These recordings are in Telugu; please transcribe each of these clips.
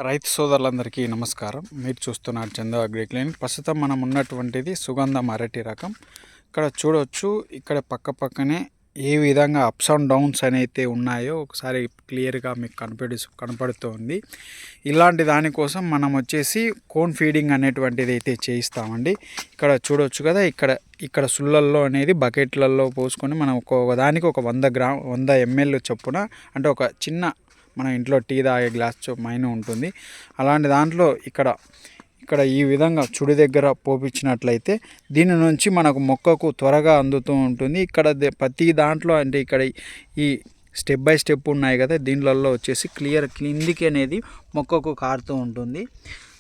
రైతు సోదరులందరికీ నమస్కారం. మీరు చూస్తున్నారు చందు అగ్రి క్లినిక్. ప్రస్తుతం మనం ఉన్నటువంటిది సుగంధం అరటి రకం. ఇక్కడ చూడవచ్చు, ఇక్కడ పక్కనే ఏ విధంగా అప్స్ అండ్ డౌన్స్ అయితే ఉన్నాయో ఒకసారి క్లియర్గా మీకు కనపడుతుంది. ఇలాంటి దానికోసం మనం వచ్చేసి కోన్ ఫీడింగ్ అనేటువంటిది అయితే చేయిస్తామండి. ఇక్కడ చూడవచ్చు కదా, ఇక్కడ సుళ్ళల్లో అనేది బకెట్లలో పోసుకొని మనం దానికి ఒక 100 ml చొప్పున, అంటే ఒక చిన్న మన ఇంట్లో టీ తాగే గ్లాస్ మైను ఉంటుంది. అలాంటి దాంట్లో ఇక్కడ ఈ విధంగా చుడి దగ్గర పోపించినట్లయితే దీని నుంచి మనకు మొక్కకు త్వరగా అందుతూ ఉంటుంది. ఇక్కడ ప్రతి దాంట్లో అంటే ఇక్కడ ఈ స్టెప్ బై స్టెప్ ఉన్నాయి కదా, దీంట్లో వచ్చేసి కిందికి అనేది మొక్కకు కారుతూ ఉంటుంది.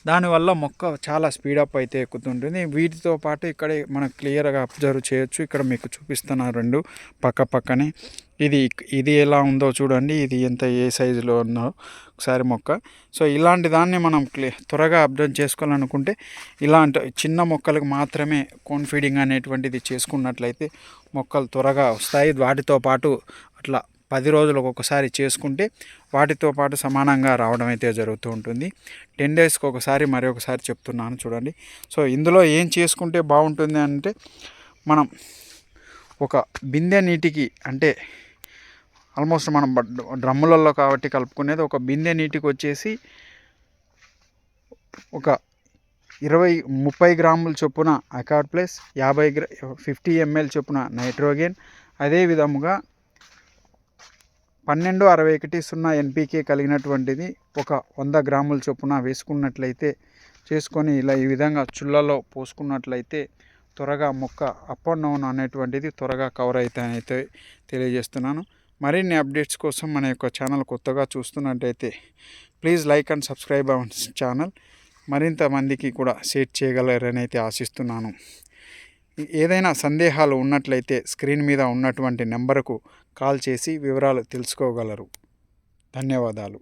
దానివల్ల మొక్క చాలా స్పీడప్ అయితే ఎక్కుతుంటుంది. వీటితో పాటు ఇక్కడ మనం క్లియర్గా అబ్జర్వ్ చేయొచ్చు. ఇక్కడ మీకు చూపిస్తున్న రెండు పక్కనే ఇది ఎలా ఉందో చూడండి. ఇది ఏ సైజులో ఉందో ఒకసారి మొక్క. సో ఇలాంటి దాన్ని మనం త్వరగా అబ్జర్వ్ చేసుకోవాలనుకుంటే ఇలాంటి చిన్న మొక్కలకు మాత్రమే కోన్ ఫీడింగ్ అనేటువంటిది చేసుకున్నట్లయితే మొక్కలు త్వరగా వస్తాయి. వాటితో పాటు అట్లా 10 రోజులకు ఒకసారి చేసుకుంటే వాటితో పాటు సమానంగా రావడం అయితే జరుగుతూ ఉంటుంది. 10 డేస్కి ఒకసారి మరొకసారి చెప్తున్నాను చూడండి. సో ఇందులో ఏం చేసుకుంటే బాగుంటుంది అంటే, మనం ఒక బిందె నీటికి, అంటే ఆల్మోస్ట్ మనం డ్రమ్ములలో కాబట్టి కలుపుకునేది, ఒక బిందె నీటికి వచ్చేసి ఒక 20-30 గ్రాముల చొప్పున అకార్డ్ ప్లస్ 50 ml చొప్పున నైట్రోజన్, అదే విధముగా 12-61 NPK కలిగినటువంటిది ఒక 100 గ్రాముల చొప్పున వేసుకున్నట్లయితే చేసుకొని ఈ విధంగా చుళ్ళలో పోసుకున్నట్లయితే త్వరగా మొక్క అప్ అండ్ డౌన్ అనేటువంటిది త్వరగా కవర్ అయితే తెలియజేస్తున్నాను. మరిన్ని అప్డేట్స్ కోసం మన యొక్క ఛానల్ కొత్తగా చూస్తున్నట్టయితే please like and subscribe our channel. మరింత మందికి కూడా షేర్ చేయగలరని అయితే ఆశిస్తున్నాను. ఏదైనా సందేహాలు ఉన్నట్లయితే స్క్రీన్ మీద ఉన్నటువంటి నెంబరుకు కాల్ చేసి వివరాలు తెలుసుకోగలరు. ధన్యవాదాలు.